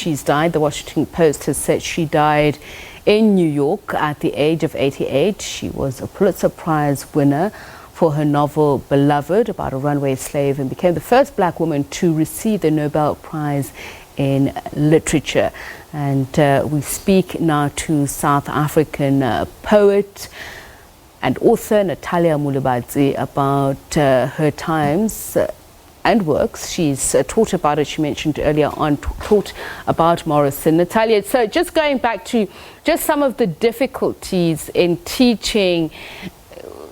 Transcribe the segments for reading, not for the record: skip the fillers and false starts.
she's died. The Washington Post has said she died in New York at the age of 88. She was a Pulitzer Prize winner for her novel Beloved, about a runaway slave, and became the first black woman to receive the Nobel Prize in literature. And we speak now to South African poet and author Natalia Molebatsi about her times and works. She's taught about it, she mentioned earlier on, taught about Morrison. Natalia, so just going back to just some of the difficulties in teaching,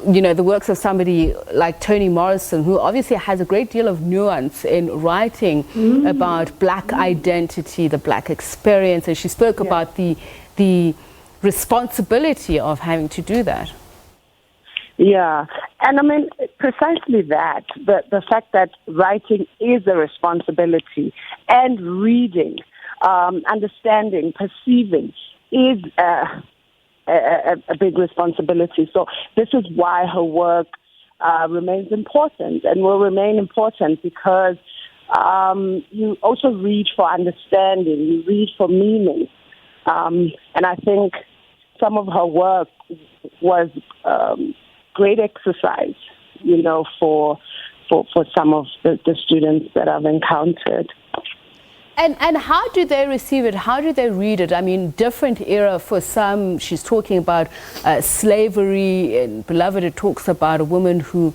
you know, the works of somebody like Toni Morrison, who obviously has a great deal of nuance in writing about black identity, the black experience, and she spoke about the responsibility of having to do that. Yeah, and I mean, precisely that, the fact that writing is a responsibility, and reading, understanding, perceiving is a big responsibility. So this is why her work remains important and will remain important, because you also read for understanding, you read for meaning. And I think some of her work was great exercise, you know, for some of the students that I've encountered. And how do they receive it? How do they read it? I mean, different era for some. She's talking about slavery. In Beloved, it talks about a woman who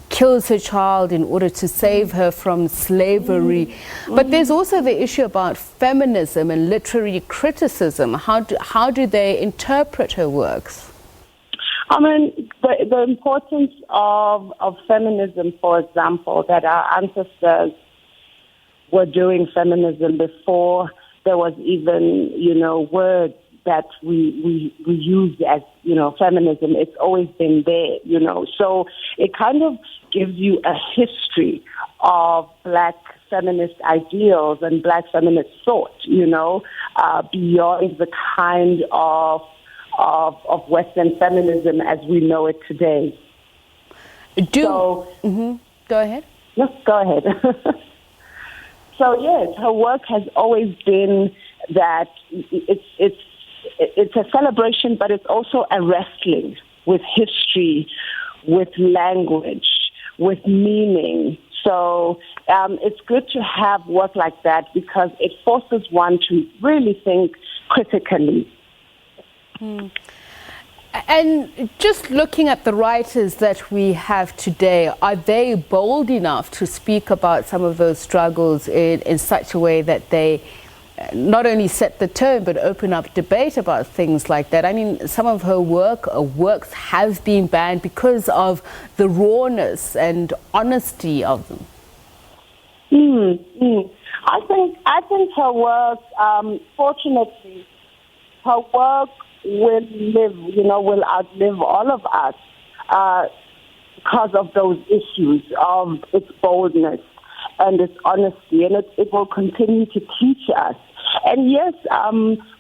kills her child in order to save her from slavery. But there's also the issue about feminism and literary criticism. How do they interpret her works? I mean, the importance of feminism, for example, that our ancestors were doing feminism before there was even, you know, words that we use as, you know, feminism. It's always been there, you know. So it kind of gives you a history of black feminist ideals and black feminist thought, you know, beyond the kind of Western feminism as we know it today. Go ahead. Yes, go ahead. So yes, her work has always been that it's a celebration, but it's also a wrestling with history, with language, with meaning. So it's good to have work like that because it forces one to really think critically. And just looking at the writers that we have today, are they bold enough to speak about some of those struggles in such a way that they not only set the tone but open up debate about things like that? I mean, some of her works have been banned because of the rawness and honesty of them. I think her work, fortunately, her work will outlive all of us because of those issues of its boldness and its honesty, and it will continue to teach us. And yes,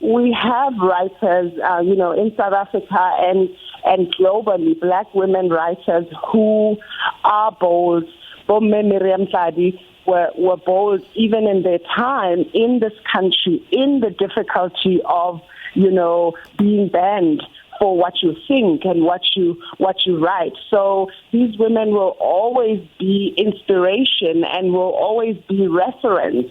we have writers, in South Africa and globally, black women writers who are bold. Bomme Miriam Tladi were bold even in their time in this country, in the difficulty of being banned for what you think and what you write. So these women will always be inspiration and will always be reference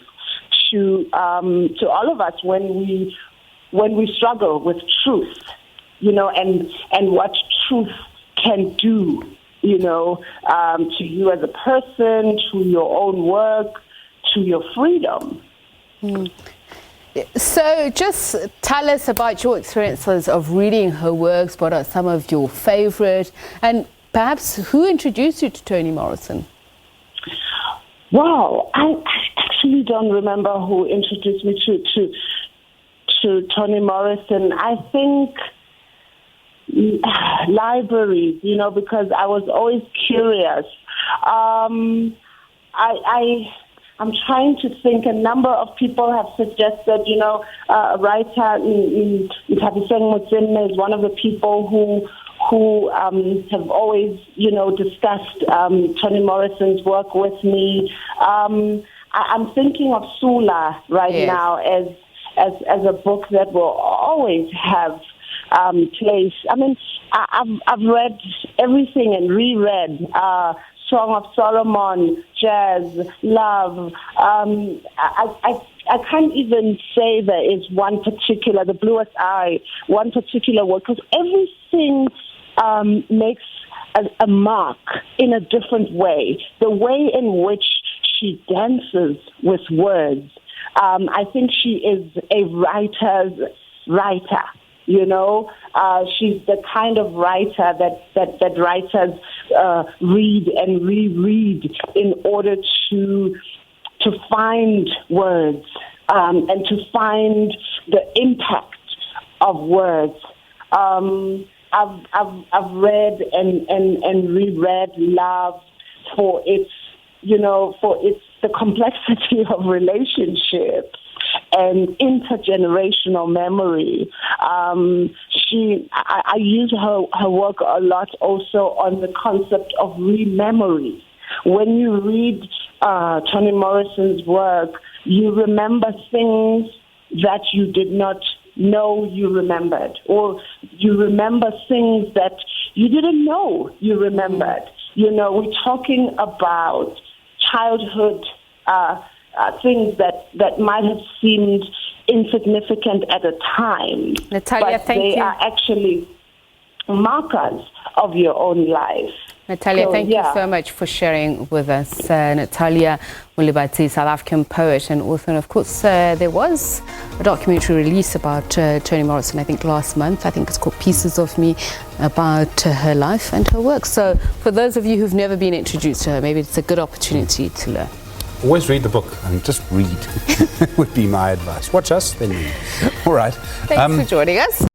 to all of us when we struggle with truth, and what truth can do, to you as a person, to your own work, to your freedom. So just tell us about your experiences of reading her works. What are some of your favorite? And perhaps who introduced you to Toni Morrison? Wow, I actually don't remember who introduced me to Toni Morrison. I think libraries, because I was always curious. I'm trying to think. A number of people have suggested, a writer, Tabiseng Motsimne is one of the people who have always, discussed Toni Morrison's work with me. I'm thinking of Sula right now as a book that will always have place. I mean, I've read everything and reread Song of Solomon, jazz, love. I can't even say there is one particular, the bluest eye, one particular word, because everything makes a mark in a different way. The way in which she dances with words. I think she is a writer's writer. You know, she's the kind of writer that writers read and reread in order to find words and to find the impact of words. I've read and reread Love for its, the complexity of relationships and intergenerational memory. I use her work a lot also on the concept of rememory. When you read Toni Morrison's work, you remember things that you did not know you remembered, or you remember things that you didn't know you remembered. We're talking about childhood things that might have seemed insignificant at a time. Natalia, but they are actually markers of your own life. Natalia, thank you so much for sharing with us. Natalia Molebatsi, South African poet and author. And of course, there was a documentary release about Toni Morrison, I think last month. I think it's called Pieces of Me, about her life and her work. So for those of you who've never been introduced to her, maybe it's a good opportunity to learn. Always read the book. I mean, just read would be my advice. Watch us, then read. All right. Thanks for joining us.